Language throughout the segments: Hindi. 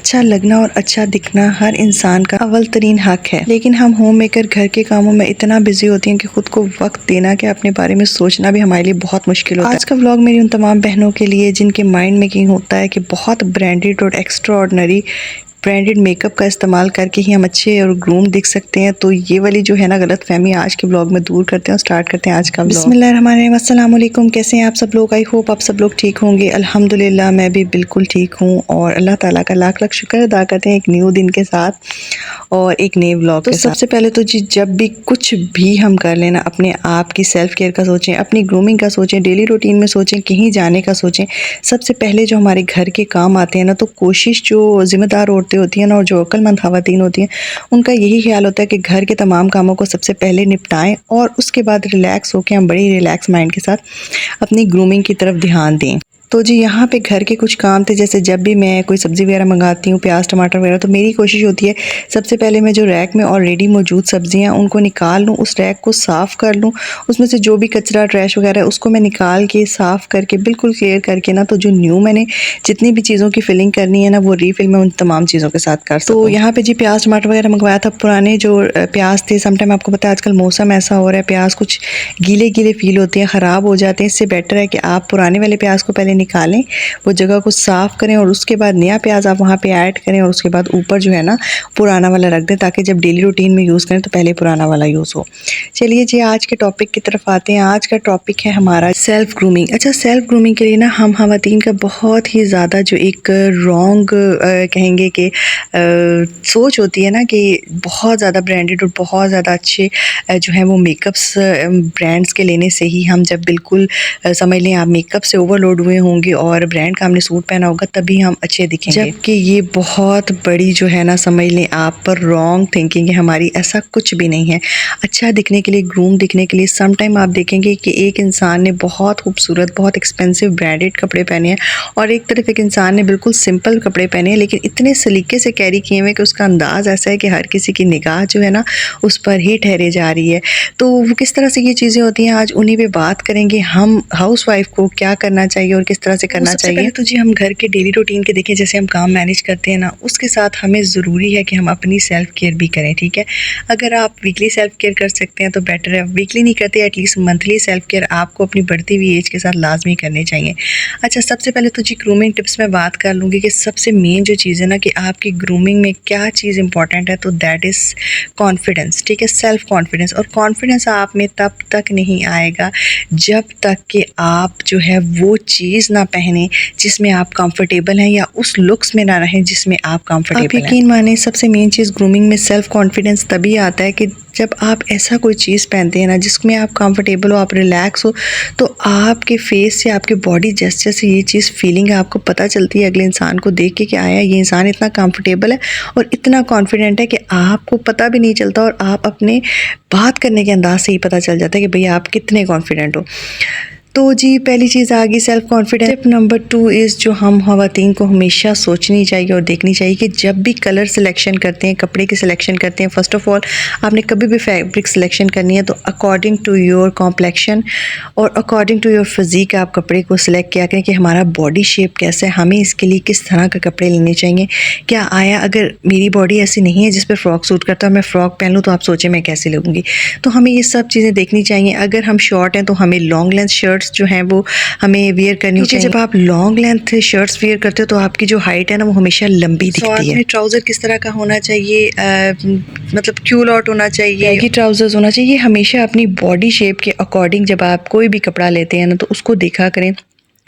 अच्छा लगना और अच्छा दिखना हर इंसान का अव्वल तरीन हक है, लेकिन हम होम मेकर घर के कामों में इतना बिजी होती हैं कि खुद को वक्त देना कि अपने बारे में सोचना भी हमारे लिए बहुत मुश्किल होता है। आज का व्लॉग मेरी उन तमाम बहनों के लिए जिनके माइंड मेकिंग होता है कि बहुत ब्रांडेड और एक्स्ट्रा ऑर्डिनरी ब्रांडेड मेकअप का इस्तेमाल करके ही हम अच्छे और ग्रूम दिख सकते हैं। तो ये वाली जो है ना गलत फहमी आज के ब्लॉग में दूर करते हैं और स्टार्ट करते हैं आज का ब्लॉग। बिस्मिल्लाहिर्रहमानिर्रहीम, अस्सलाम वालेकुम। कैसे हैं आप सब लोग? आई होप आप सब लोग ठीक होंगे। अल्हम्दुलिल्लाह मैं भी बिल्कुल ठीक हूँ और अल्लाह ताला का लाख लाख शुक्र अदा करते हैं एक न्यू दिन के साथ और एक नए ब्लॉग के साथ। सबसे पहले तो जी जब भी कुछ भी हम कर लेना अपने आप की सेल्फ केयर का सोचें, अपनी ग्रूमिंग का सोचें, डेली रूटीन में सोचें, कहीं जाने का सोचें। सबसे पहले जो हमारे घर के काम आते हैं ना, तो कोशिश जो ज़िम्मेदार औरतें होती हैं ना और जो अक्लमंद ख़वातीन होती हैं उनका यही ख्याल होता है कि घर के तमाम कामों को सबसे पहले निपटाएं और उसके बाद रिलैक्स होकर हम बड़ी रिलैक्स माइंड के साथ अपनी ग्रूमिंग की तरफ ध्यान दें। तो जी यहाँ पे घर के कुछ काम थे, जैसे जब भी मैं कोई सब्ज़ी वगैरह मंगाती हूँ, प्याज टमाटर वगैरह, तो मेरी कोशिश होती है सबसे पहले मैं जो रैक में ऑलरेडी मौजूद सब्ज़ियाँ उनको निकाल लूँ, उस रैक को साफ़ कर लूँ, उसमें से जो भी कचरा ट्रैश वगैरह है उसको मैं निकाल के साफ़ करके बिल्कुल क्लियर करके ना, तो जो न्यू मैंने जितनी भी चीज़ों की फिलिंग करनी है ना वो रीफ़िल मैं उन तमाम चीज़ों के साथ कर सकूँ। तो यहाँ पर जी प्याज टमाटर वगैरह मंगवाया था, पुराने जो प्याज थे, समटाइम आपको पता है आजकल मौसम ऐसा हो रहा है, प्याज कुछ गीले गीले फील होते हैं, ख़राब हो जाते हैं। इससे बेटर है कि आप पुराने वाले प्याज को पहले निकालें, वो जगह को साफ़ करें और उसके बाद नया प्याज आप वहाँ पे ऐड करें और उसके बाद ऊपर जो है ना पुराना वाला रख दें, ताकि जब डेली रूटीन में यूज़ करें तो पहले पुराना वाला यूज़ हो। चलिए जी आज के टॉपिक की तरफ आते हैं। आज का टॉपिक है हमारा सेल्फ़ ग्रूमिंग। अच्छा, सेल्फ़ ग्रूमिंग के लिए ना हम ख़वातीन का बहुत ही ज़्यादा जो एक रॉन्ग कहेंगे कि सोच होती है ना कि बहुत ज़्यादा ब्रांडेड और बहुत ज़्यादा अच्छे जो है वो मेकअप्स ब्रांड्स के लेने से ही हम जब बिल्कुल समझ लें आप मेकअप से ओवरलोड हुए होंगे और ब्रांड का हमने सूट पहना होगा तभी हम अच्छे दिखेंगे, जबकि ये बहुत बड़ी जो है ना समझ लें आप पर रॉन्ग थिंकिंग है हमारी। ऐसा कुछ भी नहीं है। अच्छा दिखने के लिए, ग्रूम दिखने के लिए सम टाइम आप देखेंगे कि एक इंसान ने बहुत खूबसूरत बहुत एक्सपेंसिव ब्रांडेड कपड़े पहने हैं और एक तरफ एक इंसान ने बिल्कुल सिंपल कपड़े पहने हैं, लेकिन इतने सलीके से कैरी किए हुए कि उसका अंदाज़ ऐसा है कि हर किसी की निगाह जो है ना उस पर ही ठहरे जा रही है। तो वो किस तरह से ये चीज़ें होती हैं आज उन्हीं पे बात करेंगे। हम हाउस वाइफ को क्या करना चाहिए और किस तरह से करना चाहिए। तो जी हम घर के डेली रूटीन के देखें, जैसे हम काम मैनेज करते हैं ना, उसके साथ हमें ज़रूरी है कि हम अपनी सेल्फ़ केयर भी करें, ठीक है। अगर आप वीकली सेल्फ़ केयर कर सकते हैं तो बेटर है, वीकली नहीं करते एटलीस्ट मंथली सेल्फ़ केयर आपको अपनी बढ़ती हुई एज के साथ लाजमी करनी चाहिए। अच्छा, सबसे पहले तो जी ग्रूमिंग टिप्स में बात कर लूँगी कि सबसे मेन जो चीज़ है ना कि आपकी ग्रूमिंग में क्या चीज़ इंपॉर्टेंट है, तो दैट इज़ कॉन्फिडेंस, ठीक है, सेल्फ़ कॉन्फिडेंस। और कॉन्फिडेंस आप में तब तक नहीं आएगा जब तक कि आप जो है वो चीज़ ना पहने जिसमें आप कंफर्टेबल हैं या उस लुक्स में ना रहें जिसमें आप कंफर्टेबल हैं। आप यकीन माने सबसे मेन चीज़ ग्रूमिंग में सेल्फ़ कॉन्फिडेंस तभी आता है कि जब आप ऐसा कोई चीज़ पहनते हैं ना जिसमें आप कंफर्टेबल हो, आप रिलैक्स हो, तो आपके फेस से आपके बॉडी जेस्चर से ये चीज़ फीलिंग आपको पता चलती है अगले इंसान को देख के कि आया ये इंसान इतना कंफर्टेबल है और इतना कॉन्फिडेंट है कि आपको पता भी नहीं चलता और आप अपने बात करने के अंदाज से ही पता चल जाता है कि भैया आप कितने कॉन्फिडेंट हो। तो जी पहली चीज़ आ गई self confidence. Tip number 2 is जो हम ख़वातीन को हमेशा सोचनी चाहिए और देखनी चाहिए कि जब भी कलर सिलेक्शन करते हैं, कपड़े की सिलेक्शन करते हैं, फ़र्स्ट ऑफ़ ऑल आपने कभी भी फैब्रिक सिलेक्शन करनी है तो अकॉर्डिंग टू योर कॉम्प्लेक्शन और अकॉर्डिंग टू योर फिज़ीक आप कपड़े को सिलेक्ट किया करें कि हमारा बॉडी शेप कैसा है, हमें इसके लिए किस तरह के कपड़े लेने चाहिए। क्या आया अगर मेरी बॉडी ऐसी नहीं है जिस पर फ़्रॉक सूट करता है, मैं फ़्रॉक पहन लूँ तो आप सोचें मैं कैसे लगूँगी। तो हमें ये सब चीज़ें देखनी चाहिए। अगर हम शॉर्ट हैं तो हमें लॉन्ग लेंथ शर्ट्स जो हैं वो हमें वियर करनी चाहिए। जब आप लॉन्ग लेंथ शर्ट्स वियर करते हो तो आपकी जो हाइट है ना वो हमेशा लंबी दिखती है। ट्राउज़र किस तरह का होना चाहिए, मतलब क्यूल आउट होना चाहिए, बैगी ट्राउज़र्स होना चाहिए। हमेशा अपनी बॉडी शेप के अकॉर्डिंग जब आप कोई भी कपड़ा लेते हैं ना तो उसको देखा करें।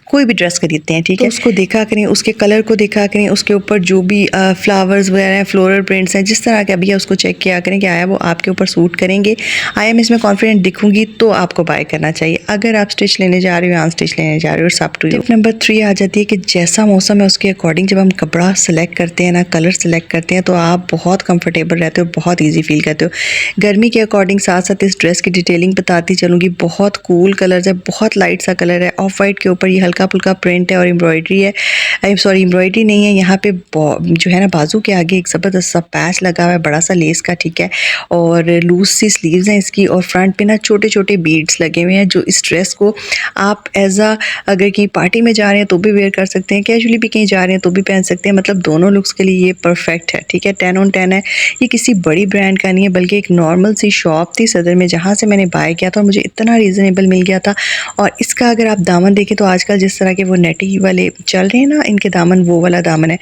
कोई भी ड्रेस खरीदते हैं, ठीक है, तो उसको देखा करें, उसके कलर को देखा करें, उसके ऊपर जो भी फ्लावर्स वगैरह हैं, फ्लोरल प्रिंट्स हैं, जिस तरह का भी है उसको चेक किया करें कि आया वो आपके ऊपर सूट करेंगे, आया मैं इसमें कॉन्फिडेंट दिखूंगी तो आपको बाय करना चाहिए। अगर आप स्टिच लेने जा रहे हो या अनस्टिच लेने जा रहे हो, सब टू यू। टिप नंबर 3 आ जाती है कि जैसा मौसम है उसके अकॉर्डिंग जब हम कपड़ा सेलेक्ट करते हैं ना, कलर सेलेक्ट करते हैं तो आप बहुत कंफर्टेबल रहते हो, बहुत ईजी फील करते हो। गर्मी के अकॉर्डिंग साथ साथ इस ड्रेस की डिटेलिंग बताती चलूँगी। बहुत कूल कलर है, बहुत लाइट सा कलर है, ऑफ वाइट के ऊपर ये हल्का हल्का फुल्का प्रिंट है और एम्ब्रॉयडरी है, सॉरी एम्ब्रॉयडरी नहीं है, यहाँ पे जो है ना बाजू के आगे एक ज़बरदस्त सा पैच लगा हुआ है बड़ा सा लेस का, ठीक है, और लूज सी स्लीव्स हैं इसकी, और फ्रंट पे ना छोटे छोटे बीड्स लगे हुए हैं जो इस ड्रेस को आप एज अ अगर कहीं पार्टी में जा रहे हैं तो भी वेयर कर सकते हैं, कैजुअली भी कहीं जा रहे हैं तो भी पहन सकते हैं, मतलब दोनों लुक्स के लिए ये परफेक्ट है, ठीक है। 10 on 10 है। ये किसी बड़ी ब्रांड का नहीं है बल्कि एक नॉर्मल सी शॉप थी सदर में जहाँ से मैंने बाय किया था और मुझे इतना रीज़नेबल मिल गया था। और इसका अगर आप दामन देखें तो आजकल जिस तरह के वो नेटी वाले चल रहे हैं ना इनके दामन, वो वाला दामन है,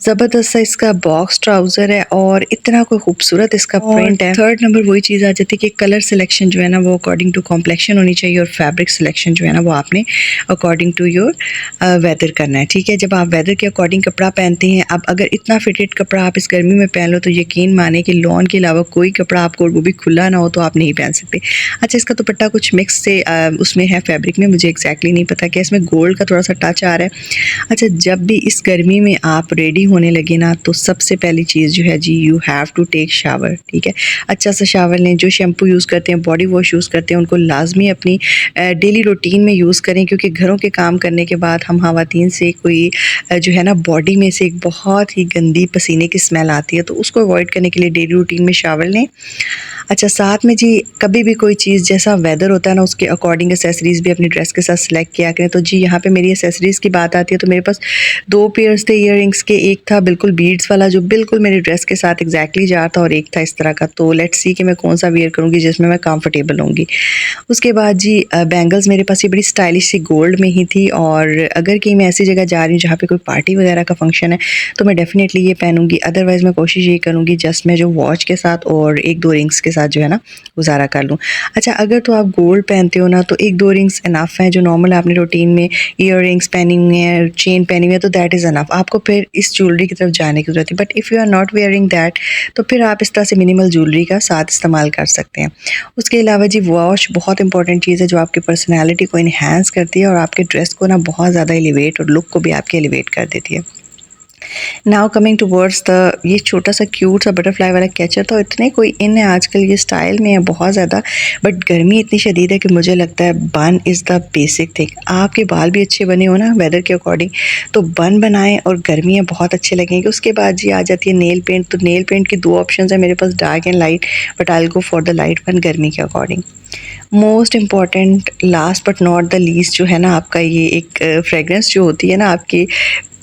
ज़बरदस्त सा इसका बॉक्स ट्राउज़र है और इतना कोई खूबसूरत इसका प्रिंट है। थर्ड नंबर वही चीज़ आ जाती है कि कलर सिलेक्शन जो है ना वो अकॉर्डिंग टू कॉम्प्लेक्शन होनी चाहिए और फैब्रिक सिलेक्शन जो है ना वो आपने अकॉर्डिंग टू योर वेदर करना है, ठीक है। जब आप वेदर के अकॉर्डिंग कपड़ा पहनते हैं, अब अगर इतना फिटेड कपड़ा आप इस गर्मी में पहन लो तो यकीन माने कि लॉन के अलावा कोई कपड़ा आपको वो भी खुला ना हो तो आप नहीं पहन सकते। अच्छा, इसका दुपट्टा कुछ मिक्स से उसमें है फैब्रिक में, मुझे एग्जैक्टली नहीं पता कि इसमें गोल्ड का थोड़ा सा टच आ रहा है। अच्छा, जब भी इस गर्मी में आप रेडी होने लगे ना तो सबसे पहली चीज़ जो है जी, you have to take shower, ठीक है। अच्छा सा शावर लें, जो शैम्पू यूज़ करते हैं, बॉडी वॉश यूज़ करते हैं, उनको लाजमी अपनी डेली रूटीन में यूज़ करें, क्योंकि घरों के काम करने के बाद हम ख़वातीन से कोई जो है ना बॉडी में से एक बहुत ही गंदी पसीने की स्मेल आती है, तो उसको अवॉइड करने के लिए डेली रूटीन में शावर लें। अच्छा, साथ में जी कभी भी कोई चीज़ जैसा वेदर होता है ना उसके अकॉर्डिंग एसेसरीज़ भी अपनी ड्रेस के साथ सिलेक्ट किया करें। तो जी यहाँ पे मेरी एसेसरीज़ की बात आती है तो मेरे पास 2 पेयर्स थे ईयररिंग्स के, एक था बिल्कुल बीड्स वाला जो बिल्कुल मेरी ड्रेस के साथ एग्जैक्टली जा रहा था और एक था इस तरह का। तो लेट्स सी कि मैं कौन सा वेयर करूँगी जिसमें मैं कंफर्टेबल होंगी। उसके बाद जी बैंगल्स मेरे पास ये बड़ी स्टाइलिश सी गोल्ड में ही थी, और अगर कहीं मैं ऐसी जगह जा रही हूँ जहाँ पे कोई पार्टी वगैरह का फंक्शन है तो मैं डेफिनेटली ये पहनूंगी, अदरवाइज़ मैं कोशिश ये करूँगी जस्ट मैं जो वॉच के साथ और 1-2 रिंग्स के साथ जो है ना गुजारा कर लूँ। अच्छा, अगर तो आप गोल्ड पहनते हो ना तो 1-2 रिंग्स इनफ हैं, जो नॉर्मल आपने रूटीन में ईयर रिंग्स पहनी हुई हैं, चेन पहनी हुई है, तो दैट इज़ इनफ, आपको फिर इस ज्वेलरी की तरफ जाने की ज़रूरत है। But if you are not wearing that तो फिर आप इस तरह से मिनिमल ज्वेलरी का साथ इस्तेमाल कर सकते हैं। उसके अलावा जी वॉच बहुत इंपॉर्टेंट चीज़ है जो आपकी पर्सनैलिटी को इन्हेंस करती है और आपके ड्रेस को ना बहुत ज़्यादा एलिवेट और लुक को भी आपके एलिवेट कर देती है। नाउ कमिंग टूवर्ड्स द, ये छोटा सा क्यूट सा बटरफ्लाई वाला कैचर तो इतने कोई इन है आजकल, ये स्टाइल में है बहुत ज़्यादा, बट गर्मी इतनी शदीद है कि मुझे लगता है बन इज़ द बेसिक थिंग। आपके बाल भी अच्छे बने हो ना वेदर के अकॉर्डिंग तो बन बनाएं और गर्मियाँ बहुत अच्छे लगेंगे। उसके बाद जी आ जाती है नेल पेंट। तो नेल पेंट की 2 ऑप्शन है मेरे पास, dark and light, but I will go for the light one गर्मी के according. Most important last but not the least जो है ना आपका ये एक फ्रेगरेंस जो होती है ना आपकी,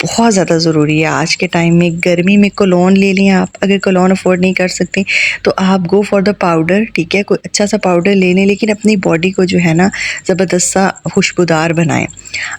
बहुत ज़्यादा ज़रूरी है आज के टाइम में। गर्मी में कोलोन ले लें आप, अगर कोलोन अफोर्ड नहीं कर सकते तो आप गो फॉर द पाउडर, ठीक है, कोई अच्छा सा पाउडर ले लें, लेकिन अपनी बॉडी को जो है ना ज़बरदस्त सा खुशबूदार बनाएं।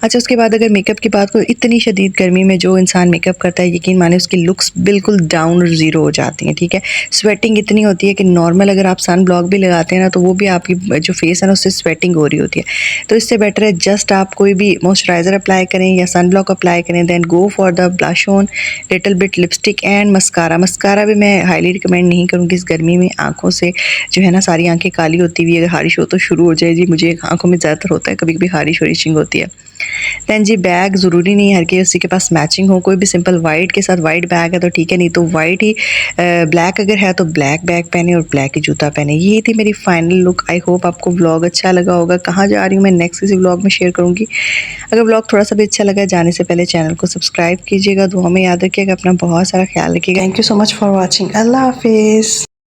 अच्छा, उसके बाद अगर मेकअप की बात करो, इतनी शदीद गर्मी में जो इंसान मेकअप करता है यकीन माने उसकी लुक्स बिल्कुल डाउन और ज़ीरो हो जाती हैं, ठीक है। स्वेटिंग इतनी होती है कि नॉर्मल अगर आप सन ब्लॉक भी लगाते हैं ना तो वो भी आपकी जो फेस है ना उससे स्वेटिंग हो रही होती है। तो इससे बेटर है जस्ट आप कोई भी मॉइस्चराइज़र अप्लाई करें या सन ब्लॉक अप्लाई करें, then go for the blush on, little bit lipstick and mascara. Mascara भी मैं हाईली रिकमेंड नहीं करूँगी इस गर्मी में, आंखों से जो है ना सारी आंखें काली होती हुई अगर खारिश हो तो शुरू हो जाए जी, मुझे आंखों में ज़्यादातर होता है, कभी कभी खारिश और इचिंग होती है। दैन जी बैग ज़रूरी नहीं हर किसी के पास मैचिंग हो, कोई भी सिंपल वाइट के साथ वाइट बैग है तो ठीक है, नहीं तो वाइट ही ब्लैक अगर है तो ब्लैक बैग पहने और ब्लैक ही जूता पहने। ये थी मेरी फाइनल लुक। आई होप आपको व्लॉग अच्छा लगा होगा। कहाँ जा रही हूँ मैं नेक्स्ट किसी व्लॉग में शेयर करूँगी। अगर व्लॉग थोड़ा सा भी अच्छा लगा, जाने से पहले चैनल को सब्सक्राइब कीजिएगा, दुआ में याद रखिएगा, अपना बहुत सारा ख्याल रखिएगा। Thank you so much for watching. अल्लाह हाफिज़।